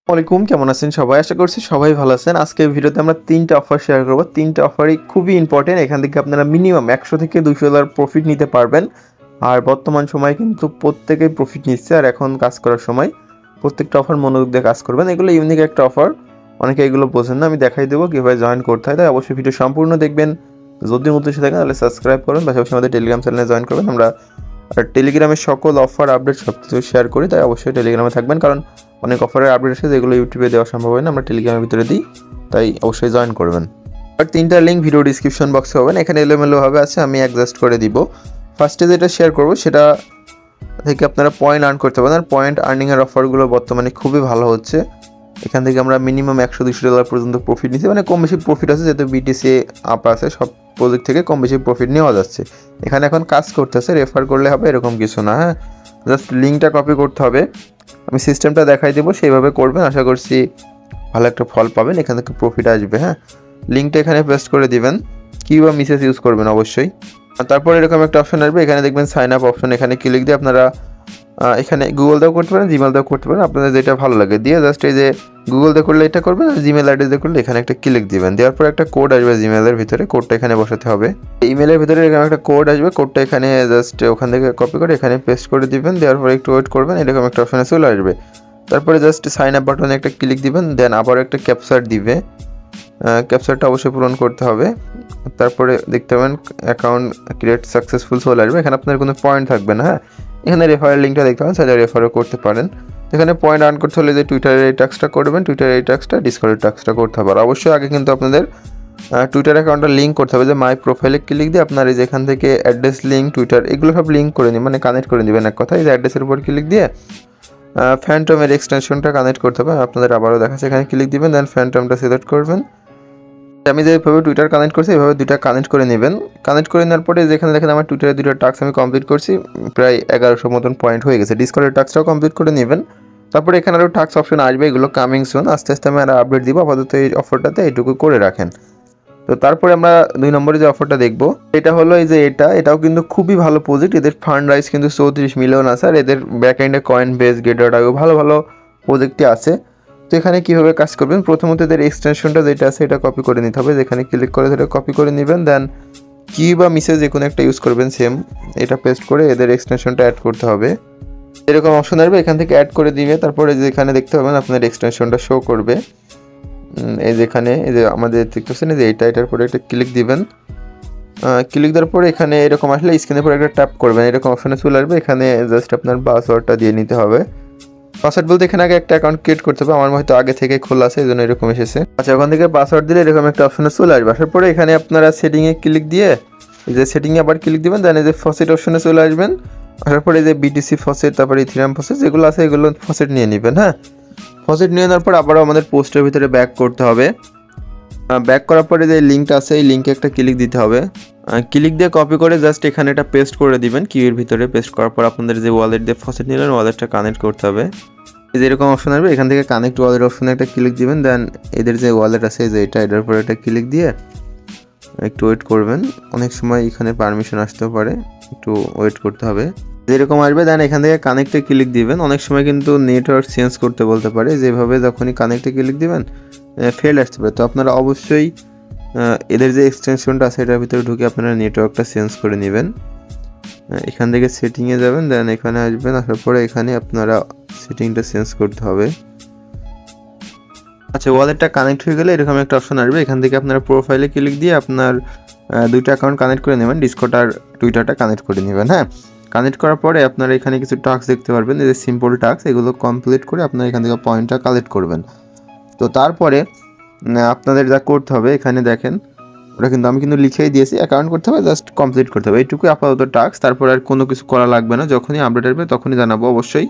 ওয়ালাইকুম, কেমন আছেন সবাই? আশা করছি সবাই ভালো আছেন। আজকের ভিডিওতে আমরা ৩টা অফার শেয়ার করব। ৩টা অফারই খুবই ইম্পর্টেন্ট। এখান থেকে আপনারা মিনিমাম $১০০ থেকে $২০০ প্রফিট নিতে পারবেন। আর বর্তমান সময়ে কিন্তু প্রত্যেকেই প্রফিট নিচ্ছে। আর এখন কাজ করার সময় প্রত্যেকটা অফার মনোযোগ দিয়ে কাজ করবেন। এগুলো ইউনিক একটা অফার। অনেকে এগুলো বোঝেন না। আমি দেখাই দেবো কীভাবে জয়েন করতে হয়। তাই অবশ্যই ভিডিও সম্পূর্ণ দেখবেন। যদি নতুন এসে থাকেন তাহলে সাবস্ক্রাইব করুন, পাশাপাশি আমাদের টেলিগ্রাম চ্যানেলে জয়েন করবেন। আমরা টেলিগ্রামে সকল অফার আপডেট সব কিছু শেয়ার করি, তাই অবশ্যই টেলিগ্রামে থাকবেন। কারণ অনেক অফারের আপডেট আছে যেগুলো ইউটিউবে দেওয়া সম্ভব হয় না, আমরা টেলিগ্রামের ভিতরে দিই, তাই অবশ্যই জয়েন করবেন। আর 3টা লিঙ্ক ভিডিও ডিসক্রিপশন বক্সে হবেন। এখানে এলোমেলোভাবে আছে, আমি অ্যাডজাস্ট করে দিব। ফার্স্টে যেটা শেয়ার করব সেটা থেকে আপনারা পয়েন্ট আর্ন করতে পারেন। আর পয়েন্ট আর্নিংয়ের অফারগুলো বর্তমানে খুবই ভালো হচ্ছে। এখান থেকে আমরা মিনিমাম $১০০-২০০ পর্যন্ত প্রফিট নিচ্ছি, মানে কম বেশি প্রফিট আছে, যেহেতু বিটিসি আপ আছে, সব প্রজেক্ট থেকে কম বেশি প্রফিট নেওয়া যাচ্ছে। এখানে এখন কাজ করতেছে, রেফার করলে হবে এরকম কিছু না। হ্যাঁ, জাস্ট লিঙ্কটা কপি করতে হবে। আমি সিস্টেমটা দেখাই দেবো, সেইভাবে করবেন। আশা করছি ভালো একটা ফল পাবেন, এখান থেকে প্রফিট আসবে। হ্যাঁ, লিঙ্কটা এখানে পেস্ট করে দিবেন। কি বা মেসেজ ইউজ করবেন অবশ্যই। তারপর এরকম একটা অপশন আসবে, এখানে দেখবেন সাইন আপ অপশন। এখানে ক্লিক দিয়ে আপনারা এখানে গুগল দিয়েও করতে পারেন, জিমেল দিয়েও করতে পারেন, আপনাদের যেটা ভালো লাগে দিয়ে জাস্ট এই যে গুগল দিয়ে করলে এটা করবেন, আর জিমেল আইডি দিয়ে করলে এখানে একটা ক্লিক দিবেন। দেওয়ার পর একটা কোড আসবে জিমেলের ভিতরে, কোডটা এখানে বসাতে হবে। ইমেলের ভিতরে এরকম একটা কোড আসবে, কোডটা এখানে জাস্ট ওখান থেকে কপি করে এখানে পেস্ট করে দিবেন। দেওয়ার পর একটু ওয়েট করবেন, এরকম একটা অপশনে চলে আসবে। তারপরে জাস্ট সাইন আপ বাটনে একটা ক্লিক দিবেন, দেন আবার একটা ক্যাপচার দিবে। ক্যাপচারটা অবশ্যই পূরণ করতে হবে। তারপরে দেখতে পাবেন অ্যাকাউন্ট ক্রিয়েট সাকসেসফুল চলে আসবে। এখানে আপনার কোনো পয়েন্ট থাকবে না। হ্যাঁ, এখানে রেফারের লিঙ্কটা দেখতে পাবেন, সেটা রেফারও করতে পারেন। এখানে পয়েন্ট আর্ন করতে হলে যে টুইটারের এই টাস্কটা করবেন, টুইটারের এই টাস্কটা, ডিসকর্ডের টাস্কটা করতে হবে। আর অবশ্যই আগে কিন্তু আপনাদের টুইটার অ্যাকাউন্টটা লিঙ্ক করতে হবে। যে মাই প্রোফাইলে ক্লিক দিয়ে আপনার এই যেখান থেকে অ্যাড্রেস লিঙ্ক, টুইটার এগুলো সব লিঙ্ক করে নিন, মানে কানেক্ট করে নেবেন। এক কথা, এই যে অ্যাড্রেসের উপর ক্লিক দিয়ে ফ্যান্টমের এক্সটেনশনটা কানেক্ট করতে হবে। আপনাদের আবারও দেখাচ্ছে, এখানে ক্লিক দিবেন, দেন ফ্যান্টমটা সিলেক্ট করবেন। আমি যেভাবে টুইটার কানেক্ট করছি এইভাবে দুইটা কানেক্ট করে নেবেন। কানেক্ট করে নেওয়ার পরে যেখানে দেখেন আমার টুইটারের দুইটা টাস্ক আমি কমপ্লিট করছি, প্রায় 1100 মতন পয়েন্ট হয়ে গেছে। ডিসকর্ডের টাস্কটাও কমপ্লিট করে নেবেন। তারপরে এখানে আরও টাস্ক অপশন আসবে, এগুলো কামিং সুন, আস্তে আস্তে আমি আরও আপডেট দিব। আপাতত এই অফারটাতে এইটুকু করে রাখেন। তো তারপরে আমরা 2 নম্বরে যে অফারটা দেখবো, এটা হলো এই যে এটাও কিন্তু খুবই ভালো প্রজেক্ট। এদের ফান্ড রাইজ কিন্তু 34 মিলিয়ন আছে, আর এদের ব্যাক এন্ডে কয়েন বেস, গেটারটাও ভালো ভালো প্রজেক্টই আছে। তো এখানে কীভাবে কাজ করবেন, প্রথমত এদের এক্সটেনশনটা যেটা আছে এটা কপি করে নিতে হবে। যেখানে ক্লিক করে সেটা কপি করে নেবেন, দেন কি বা মেসেজ যে কোনো একটা ইউজ করবেন, সেম এটা পেস্ট করে এদের এক্সটেনশনটা অ্যাড করতে হবে। এরকম অপশন আসবে, এখান থেকে অ্যাড করে দিবে। তারপরে যেখানে দেখতে পাবেন আপনার এক্সটেনশনটা শো করবে, এই যেখানে এই যে আমাদের দেখতেছেন এই যে এটার পরে একটা ক্লিক দিবেন। ক্লিক দেওয়ার পরে এখানে এরকম আসলে স্ক্রিনের পরে একটা ট্যাপ করবেন, এরকম অপশনে চলে আসবে। এখানে জাস্ট আপনার পাসওয়ার্ডটা দিয়ে নিতে হবে। পাসওয়ার্ড বলতে এখানে আগে একটা অ্যাকাউন্ট ক্রিয়েট করতে হবে, আমার হয়তো আগে থেকে খোলা আছে, এই জন্য এরকম এসেছে। আচ্ছা, ওখান থেকে পাসওয়ার্ড দিলে এরকম একটা অপশনে চলে আসবে। আসার পরে এখানে আপনারা সেটিংয়ে ক্লিক দিয়ে এই যে সেটিংয়ে আবার ক্লিক দিবেন, দেন এই যে ফসেট অপশনে চলে আসবেন। আসার পরে এই যে বিটিসি ফসেট, তারপরে ইথেরিয়াম ফসেট যেগুলো আছে এগুলো ফসেট নিয়ে নেবেন। হ্যাঁ, ফসেট নিয়ে নেওয়ার পর আবারও আমাদের পোস্টের ভিতরে ব্যাক করতে হবে। ব্যাক করার পরে যে লিঙ্কটা আছে এই লিঙ্কে একটা ক্লিক দিতে হবে। ক্লিক দিয়ে কপি করে জাস্ট এখানে এটা পেস্ট করে দিবেন কিউয়ের ভিতরে। পেস্ট করার পর আপনাদের যে ওয়ালেট দিয়ে ফসেট নিলেন ওয়ালেটটা কানেক্ট করতে হবে। এই যে এরকম অপশন আসবে, এখান থেকে কানেক্ট ওয়ালেট অপশনে একটা ক্লিক দিবেন, দেন এদের যে ওয়ালেট আছে যে এটার পরে একটা ক্লিক দিয়ে একটু ওয়েট করবেন। অনেক সময় এখানে পারমিশন আসতেও পারে, একটু ওয়েট করতে হবে। যেরকম আসবে দেন এখান থেকে কানেক্টে ক্লিক দিবেন। অনেক সময় কিন্তু নেটওয়ার্ক চেঞ্জ করতে বলতে পারে, যেভাবে যখনই কানেক্টে ক্লিক দিবেন ফেল আসতে পারে। তো আপনারা অবশ্যই এদের যে এক্সটেনশনটা আছে এটার ভিতরে ঢুকে আপনারা নেটওয়ার্কটা চেঞ্জ করে নেবেন। এখান থেকে সেটিংয়ে যাবেন, দেন এখানে আসবেন। আসার পরে এখানে আপনারা সেটিংটা চেঞ্জ করতে হবে। আচ্ছা, ওয়ালেটটা কানেক্ট হয়ে গেলে এরকম একটা অপশন আসবে, এখান থেকে আপনারা প্রোফাইলে ক্লিক দিয়ে আপনার দুইটা অ্যাকাউন্ট কানেক্ট করে নেবেন, ডিসকর্ড আর টুইটারটা কানেক্ট করে নেবেন। হ্যাঁ, কানেক্ট করার পরে আপনারা এখানে কিছু টাস্ক দেখতে পারবেন, এই যে সিম্পল টাস্ক, এগুলো কমপ্লিট করে আপনারা এখান থেকে পয়েন্টটা কালেক্ট করবেন। তো তারপরে আপনাদের যা করতে হবে এখানে দেখেন, ওটা কিন্তু আমি কিন্তু লিখেই দিয়েছি, অ্যাকাউন্ট করতে হবে, জাস্ট কমপ্লিট করতে হবে, এইটুকুই আপাতত টাস্ক। তারপর আর কোনো কিছু করা লাগবে না, যখনই আপডেট আসবে তখনই জানাবো। অবশ্যই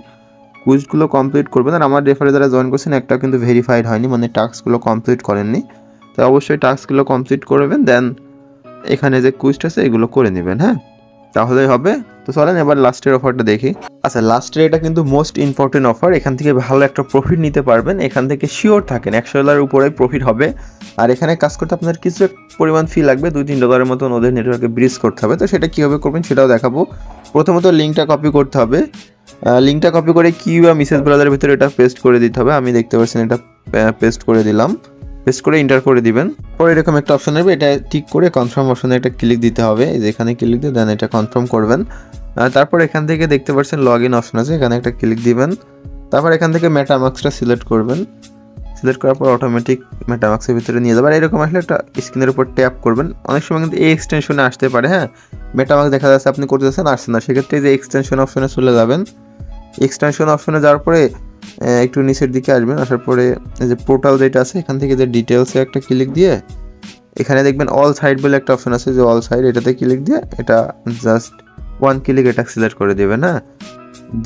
কুইজগুলো কমপ্লিট করবেন। আর আমার রেফারে যারা জয়েন করছেন একটা কিন্তু ভেরিফাইড হয়নি, মানে টাস্কগুলো কমপ্লিট করেননি, তো অবশ্যই টাস্কগুলো কমপ্লিট করবেন। দেন এখানে যে কুইজটা আছে এগুলো করে নেবেন। হ্যাঁ, তাহলেই হবে। তো চলেন এবার লাস্টের অফারটা দেখি। আচ্ছা, লাস্টের এটা কিন্তু মোস্ট ইম্পর্টেন্ট অফার। এখান থেকে ভালো একটা প্রফিট নিতে পারবেন, এখান থেকে শিওর থাকেন $100 উপরে প্রফিট হবে। আর এখানে কাজ করতে আপনার কিছু পরিমাণ ফি লাগবে, $2-3 মতন ওদের নেটওয়ার্কে ব্রিজ করতে হবে। তো সেটা কীভাবে করবেন সেটাও দেখাবো। প্রথমত লিঙ্কটা কপি করতে হবে, লিঙ্কটা কপি করে কিউ বা মেসেজ ব্রাউজারের ভিতরে এটা পেস্ট করে দিতে হবে। আমি দেখতে পাচ্ছেন এটা পেস্ট করে দিলাম। পেস্ট করে এন্টার করে দিবেন। পরে এরকম একটা অপশন আসবে, এটা টিক করে কনফার্ম অপশনে একটা ক্লিক দিতে হবে। যেখানে ক্লিক দিয়ে দেন এটা কনফার্ম করবেন। তারপর এখান থেকে দেখতে পাচ্ছেন লগ ইন অপশন আছে, এখানে একটা ক্লিক দিবেন। তারপর এখান থেকে মেটামাস্কটা সিলেক্ট করবেন। সিলেক্ট করার পর অটোমেটিক মেটামাস্কের ভিতরে নিয়ে যাবে। আর এরকম আসলে একটা স্ক্রিনের উপর ট্যাপ করবেন। অনেক সময় কিন্তু এই এক্সটেনশনে আসতে পারে, হ্যাঁ মেটামাস্ক দেখা যাচ্ছে আপনি করতে যাচ্ছেন আসছে না, সেক্ষেত্রে যে এক্সটেনশন অপশনে চলে যাবেন। এক্সটেনশন অপশনে যাওয়ার পরে একটু নিচের দিকে আসবেন। আসার পরে এই যে পোর্টাল যেটা আছে এখান থেকে যে ডিটেলসে একটা ক্লিক দিয়ে এখানে দেখবেন অল সাইড বলে একটা অপশন আছে, যে অল সাইড এটাতে ক্লিক দিয়ে এটা জাস্ট ওয়ান ক্লিক এটা সিলেক্ট করে দেবেন। হ্যাঁ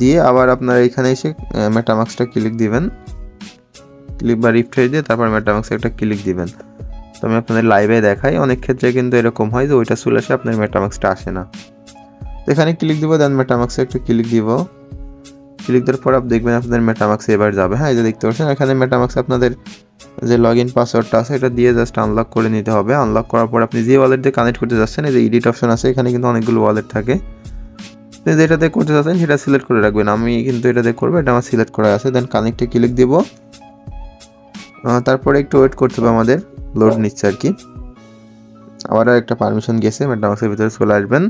দিয়ে আবার আপনারা এখানে এসে মেটামাস্কটা ক্লিক দিবেন। ক্লিক বা রিফ্রেশ দিয়ে তারপর মেটামাস্কে একটা ক্লিক দিবেন। তো আমি আপনাদের লাইভে দেখাই, অনেক ক্ষেত্রে কিন্তু এরকম হয় যে ওইটা চলে আসে আপনার মেটামাস্কটা আসে না। তো এখানে ক্লিক দিব, দেন মেটামাস্কে একটা ক্লিক দিব। ক্লিক দেওয়ার পর আপনি দেখবেন আপনাদের মেটামাস্কে এবার যাবে। হ্যাঁ এই যে দেখতে পাচ্ছেন এখানে মেটামাস্কে আপনাদের যে লগ ইন পাসওয়ার্ডটা আছে এটা দিয়ে জাস্ট আনলক করে নিতে হবে। আনলক করার পর আপনি যে ওয়ালেট দিয়ে কানেক্ট করতে যাচ্ছেন, এই যে এডিট অপশন আছে এখানে কিন্তু অনেকগুলো ওয়ালেট থাকে, তো যেটাতে করতে যাচ্ছেন সেটা সিলেক্ট করে রাখবেন। আমি কিন্তু এটাতে করবো, এটা আমার সিলেক্ট করা আছে। দেন কানেক্টে ক্লিক দিব। তারপরে একটু ওয়েট করতে হবে, আমাদের লোড নিচ্ছে আর কি। আবার একটা পারমিশন গেছে, মেটামাস্কের ভিতরে চলে আসবেন।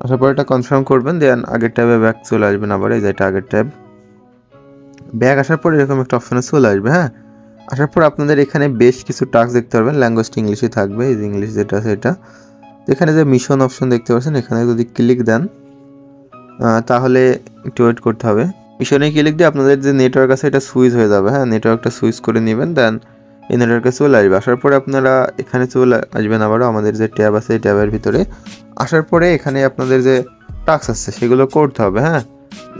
আসার পর এটা কনফার্ম করবেন, দেন আগের ট্যাবে ব্যাক চলে আসবেন। আবার এই যে এটা আগের ট্যাব, ব্যাক আসার পর এরকম একটা অপশনে চলে আসবে। হ্যাঁ আসার পর আপনাদের এখানে বেশ কিছু টাস্ক দেখতে পারবেন, ল্যাঙ্গুয়েজটা ইংলিশে থাকবে, এই যে ইংলিশ যেটা আছে এটা। এখানে যে মিশন অপশন দেখতে পাচ্ছেন এখানে যদি ক্লিক দেন তাহলে একটু ওয়েট করতে হবে। মিশনে ক্লিক দিয়ে আপনাদের যে নেটওয়ার্ক আছে এটা সুইচ হয়ে যাবে। হ্যাঁ নেটওয়ার্কটা সুইচ করে নেবেন, দেন এই নেটওয়ার্কে চলে আসবে। আসার পরে আপনারা এখানে চলে আসবেন আবারও আমাদের যে ট্যাব আছে এই ট্যাবের ভিতরে। আসার পরে এখানে আপনাদের যে টাস্ক আছে সেগুলো করতে হবে। হ্যাঁ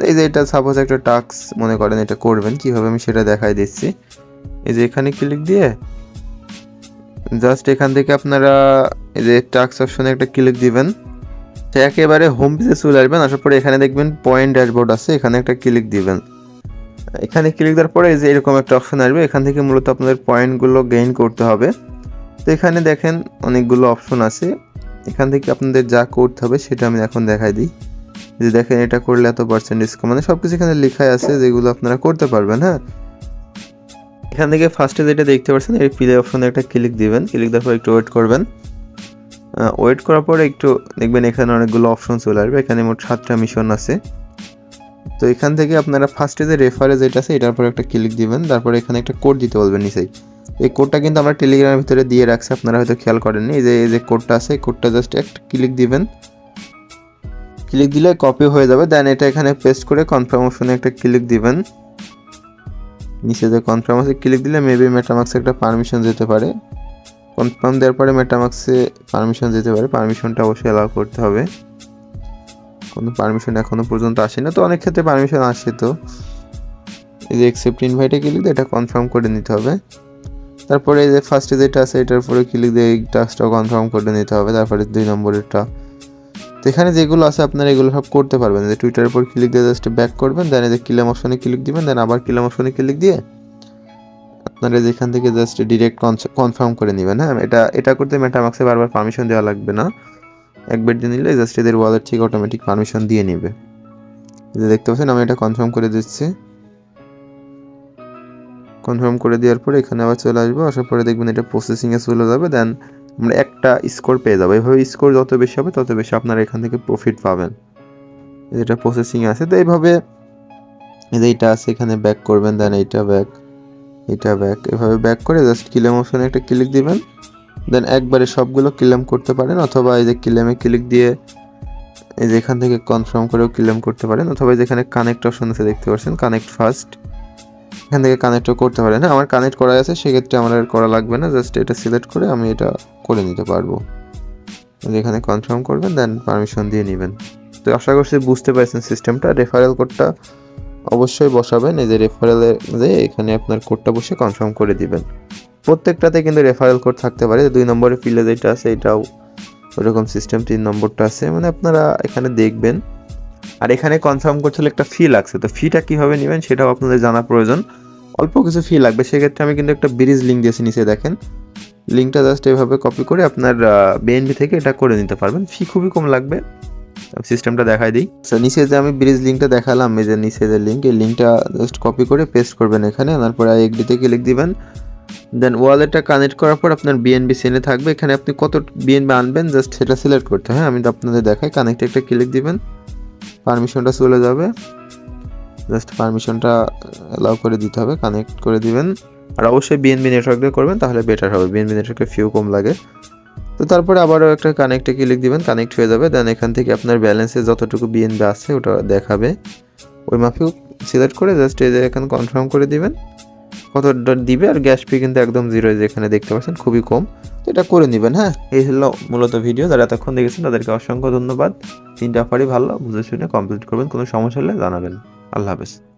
এই যে এটা সাপোজ একটা টাস্ক মনে করেন, এটা করবেন কীভাবে আমি সেটা দেখাই দিচ্ছি। এই যে এখানে ক্লিক দিয়ে জাস্ট এখান থেকে আপনারা এই যে টাস্ক অপশনে একটা ক্লিক দিবেন। তো একেবারে হোম পেজে চলে আসবেন। আসার পরে এখানে দেখবেন পয়েন্ট ড্যাশবোর্ড আছে, এখানে একটা ক্লিক দিবেন। এখানে ক্লিক দেওয়ার পরে যে এরকম একটা অপশন আসবে, এখান থেকে মূলত আপনাদের পয়েন্টগুলো গেইন করতে হবে। তো এখানে দেখেন অনেকগুলো অপশন আছে, এখান থেকে আপনাদের যা করতে হবে সেটা আমি এখন দেখাই দিই। যে দেখেন এটা করলে এত পার্সেন্ট ডিসকাউন্ট, মানে সব কিছু এখানে লেখাই আছে যেগুলো আপনারা করতে পারবেন। হ্যাঁ এখান থেকে ফার্স্টে যেটা দেখতে পাচ্ছেন এই প্লে অপশনে একটা ক্লিক দিবেন। ক্লিক দেওয়ার পর একটু ওয়েট করবেন। ওয়েট করার পরে একটু দেখবেন এখানে অনেকগুলো অপশন চলে আসবে। এখানে মোট 7টা মিশন আছে। তো এখান থেকে আপনারা ফার্স্টে যে রেফারে যেটা আছে এটার পর একটা ক্লিক দিবেন। তারপরে এখানে একটা কোড দিতে বলবেন নিচেই। এই কোডটা কিন্তু আমরা টেলিগ্রামের ভিতরে দিয়ে রাখছি, আপনারা হয়তো খেয়াল করেননি। এই যে কোডটা আছে, কোডটা জাস্ট একটা ক্লিক দিবেন। ক্লিক দিলে কপি হয়ে যাবে। দেন এটা এখানে পেস্ট করে কনফার্ম অপশনে একটা ক্লিক দিবেন। নিচে যে কনফার্ম আছে ক্লিক দিলে মেবি মেটামাস্কে একটা পারমিশন যেতে পারে। কনফার্ম দেওয়ার পরে মেটামাস্কে পারমিশন যেতে পারে, পারমিশনটা অবশ্যই অ্যালাউ করতে হবে। কোনো পারমিশন এখনও পর্যন্ত আসে না, তো অনেক ক্ষেত্রে পারমিশন আসে। তো এই যে অ্যাকসেপ্ট ইনভাইটে ক্লিক দিয়ে এটা কনফার্ম করে নিতে হবে। তারপরে এই যে ফার্স্টে যেটা আছে এটার উপরে ক্লিক দিয়ে এই টাস্কটাও কনফার্ম করে নিতে হবে। তারপরে 2 নম্বরেরটা, তো এখানে যেগুলো আছে আপনারা এগুলো সব করতে পারবেন। যে টুইটারের উপর ক্লিক দিয়ে জাস্ট ব্যাক করবেন, দেন এই যে ক্লেম অপশনে ক্লিক দিবেন, দেন আবার ক্লেম অপশনে ক্লিক দিয়ে আপনারা যেখান থেকে জাস্ট ডিরেক্ট কনফার্ম করে নেবেন। হ্যাঁ এটা করতে মেটামাস্কে বারবার পারমিশন দেওয়া লাগবে না, একবার দিয়ে নিলে জাস্ট এদের ওয়ালেট থেকে অটোমেটিক পারমিশন দিয়ে নেবে। যে দেখতে পাচ্ছেন আমি এটা কনফার্ম করে দিচ্ছি। কনফার্ম করে দেওয়ার পরে এখানে আবার চলে আসবো। আসার পরে দেখবেন এটা প্রসেসিংয়ে চলে যাবে। দেন আমরা একটা স্কোর পেয়ে যাবো। এইভাবে স্কোর যত বেশি হবে তত বেশি আপনারা এখান থেকে প্রফিট পাবেন। যেটা প্রসেসিংয়ে আছে, তো এইভাবে এই যে এইটা আছে এখানে ব্যাক করবেন, দেন এইটা ব্যাক, এভাবে ব্যাক করে জাস্ট ক্লেম অপশনে একটা ক্লিক দিবেন। দেন একবারে সবগুলো ক্লেম করতে পারেন, অথবা এই যে ক্লেমে ক্লিক দিয়ে এই যে এখান থেকে কনফার্ম করেও ক্লেম করতে পারেন, অথবা যেখানে কানেক্ট অপশন আছে দেখতে পাচ্ছেন কানেক্ট ফার্স্ট, এখান থেকে কানেক্টও করতে পারেন। হ্যাঁ আমার কানেক্ট করা আছে, সেক্ষেত্রে আমার আর করা লাগবে না, জাস্ট এটা সিলেক্ট করে আমি এটা করে নিতে পারবো। এখানে কনফার্ম করবেন, দেন পারমিশন দিয়ে নেবেন। তো আশা করছি বুঝতে পারছেন সিস্টেমটা। রেফারেল কোডটা অবশ্যই বসাবেন, এই যে রেফারেলে যে এখানে আপনার কোডটা বসে কনফার্ম করে দিবেন। প্রত্যেকটাতে কিন্তু রেফারেল কোড থাকতে পারে। 2 নম্বরের ফিল্ডে যেটা আছে এটাও ওরকম সিস্টেম, 3 নম্বরটা আছে, মানে আপনারা এখানে দেখবেন। আর এখানে কনফার্ম করতে হলে একটা ফি লাগছে, তো ফিটা কীভাবে নেবেন সেটাও আপনাদের জানা প্রয়োজন। অল্প কিছু ফি লাগবে, সেক্ষেত্রে আমি কিন্তু একটা ব্রিজ লিঙ্ক দিয়েছি নিচে দেখেন। লিঙ্কটা জাস্ট এভাবে কপি করে আপনার বিএনবি থেকে এটা করে নিতে পারবেন। ফি খুবই কম লাগবে, সিস্টেমটা দেখাই দিই। আচ্ছা, নিচে যে আমি ব্রিজ লিঙ্কটা দেখালাম, এই যে নিচে যে লিঙ্ক, এই লিঙ্কটা জাস্ট কপি করে পেস্ট করবেন এখানে, আনার পরে এগ্রিতে ক্লিক দিবেন। দেন ওয়ালেটটা কানেক্ট করার পর আপনার বিএনবি চেনে থাকবে, এখানে আপনি কত বিএনবি আনবেন জাস্ট সেটা সিলেক্ট করতে হয়। আমি তো আপনাদের দেখাই, কানেক্টে একটা ক্লিক দিবেন, পারমিশনটা চলে যাবে, জাস্ট পারমিশনটা অ্যালাউ করে দিতে হবে, কানেক্ট করে দিবেন। আর অবশ্যই বিএনবি নেটওয়ার্ক দিয়ে করবেন, তাহলে বেটার হবে, বিএনবি নেটওয়ার্কে ফিউ কম লাগে। তো তারপরে আবারও একটা কানেক্টে ক্লিক দিবেন, কানেক্ট হয়ে যাবে। দেন এখান থেকে আপনার ব্যালেন্সে যতটুকু বিএনবি আছে ওটা দেখাবে, ওই মাফিও সিলেক্ট করে জাস্ট এই যে এখানে কনফার্ম করে দিবেন কতটা দিবে। আর গ্যাস ফি কিন্তু একদম জিরো, যেখানে দেখতে পাচ্ছেন খুবই কম, তো এটা করে নেবেন। হ্যাঁ, এই হলো মূলত ভিডিও। যারা এতক্ষণ দেখেছেন তাদেরকে অসংখ্য ধন্যবাদ। 3টা অফারই ভালো, বুঝে শুনে কমপ্লিট করবেন, কোনো সমস্যা হলে জানাবেন। আল্লাহ হাফেজ।